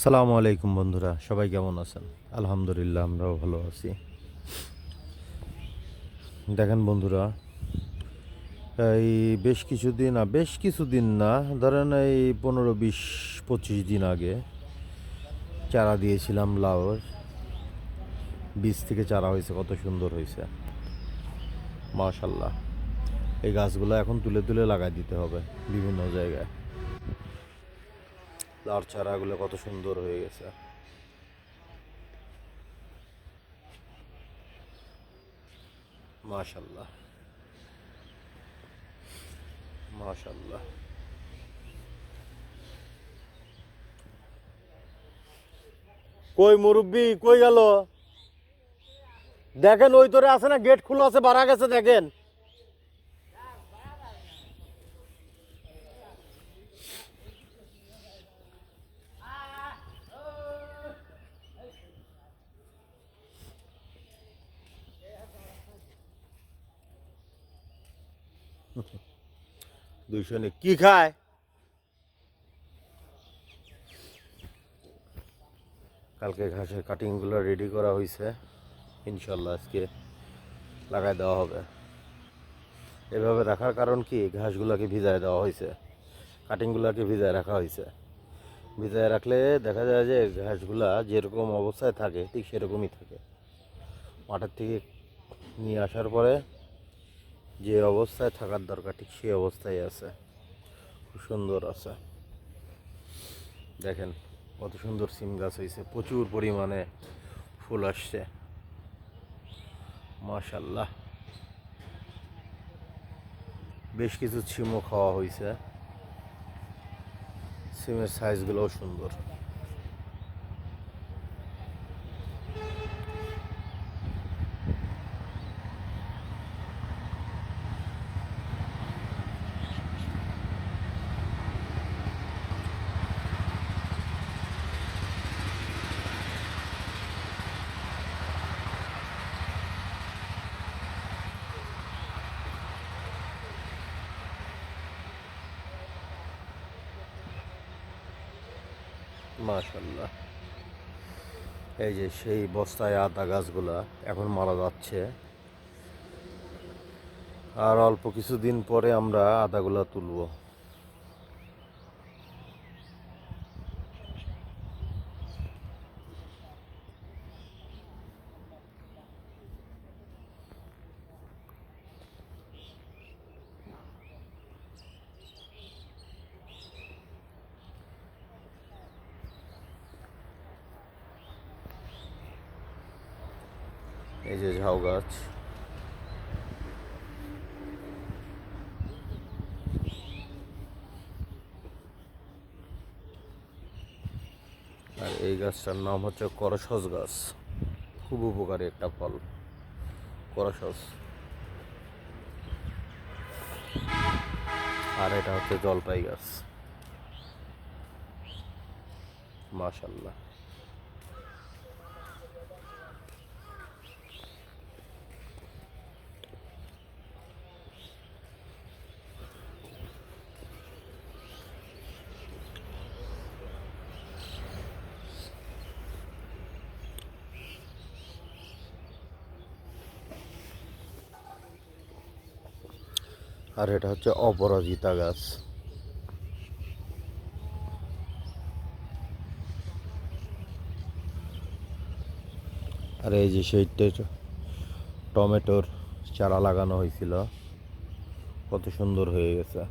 সালামু আলাইকুম বন্ধুরা, সবাই কেমন আছেন? আলহামদুলিল্লাহ, আমরাও ভালো আছি। দেখেন বন্ধুরা, এই বেশ কিছুদিন না, ধরেন এই 15, 20, 25 দিন আগে চারা দিয়েছিলাম লাউয়ের। বীজ থেকে চারা হয়েছে, কত সুন্দর হয়েছে মাশাল্লাহ। এই গাছগুলো এখন তুলে তুলে লাগাই দিতে হবে বিভিন্ন জায়গায়। লাউর চারাগুলো কত সুন্দর হয়ে গেছে মাশাল্লাহ মাশাল্লাহ। কই মুরব্বি কই গেল? দেখেন ওই তোরে আছে না, গেট খোলা আছে, বাড়া গেছে দেখেন। দুইশো নে কি খায়? কালকে ঘাসের কাটিংগুলো রেডি করা হয়েছে, ইনশাল্লাহ আজকে লাগাই দেওয়া হবে। এভাবে রাখার কারণ কি, ঘাসগুলোকে ভিজায় দেওয়া হয়েছে, কাটিংগুলোকে ভিজায় রাখা হয়েছে। ভিজায় রাখলে দেখা যায় যে ঘাসগুলা যেরকম অবস্থায় থাকে ঠিক সেরকমই থাকে। মাঠের থেকে নিয়ে আসার পরে যে অবস্থায় থাকার দরকার ঠিক সেই অবস্থায় আছে, খুব সুন্দর আছে। দেখেন কত সুন্দর সিম গাছ হয়েছে, প্রচুর পরিমাণে ফুল আসছে মাশাল্লাহ। বেশ কিছু সিমও খাওয়া হয়েছে, সিমের সাইজগুলোও সুন্দর মাশাল্লাহ। এই যে সেই বস্তায় আদা গাছগুলা এখন মারা যাচ্ছে, আর অল্প কিছুদিন পরে আমরা আদাগুলা তুলবো। এই যে ঝাউ গাছ, আর এই গাছটার নাম হচ্ছে করসস গাছ। খুব উপকারী একটা ফল করসস। আর এটা হচ্ছে জলপাই গাছ মাশাল্লাহ। আর এটা হচ্ছে অপরাজিতা গাছ। আর এই যে সেইটা টমেটোর চারা লাগানো হয়েছিল, কত সুন্দর হয়ে গেছে।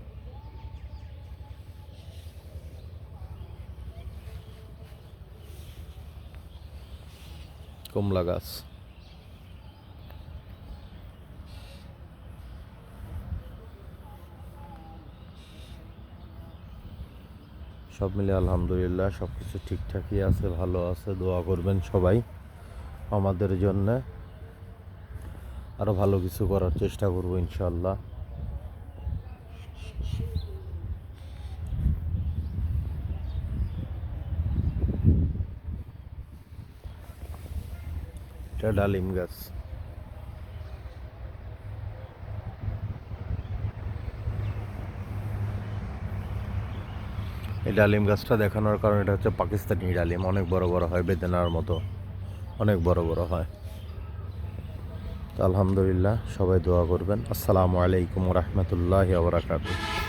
কমলা গাছ, সব মিলে আলহামদুলিল্লাহ সব কিছু ঠিকঠাকই আছে, ভালো আছে। দোয়া করবেন সবাই আমাদের জন্য, আরও ভালো কিছু করার চেষ্টা করবো ইনশাল্লাহ। এটা ডালিম গাছ, এই ডালিম গাছটা দেখানোর কারণ এটা হচ্ছে পাকিস্তানি ডালিম, অনেক বড় বড় হয়, বেদানার মতো অনেক বড় বড় হয়। তো আলহামদুলিল্লাহ, সবাই দোয়া করবেন। আসসালামু আলাইকুম রহমতুল্লাহ ওয়া বারাকাতুহু।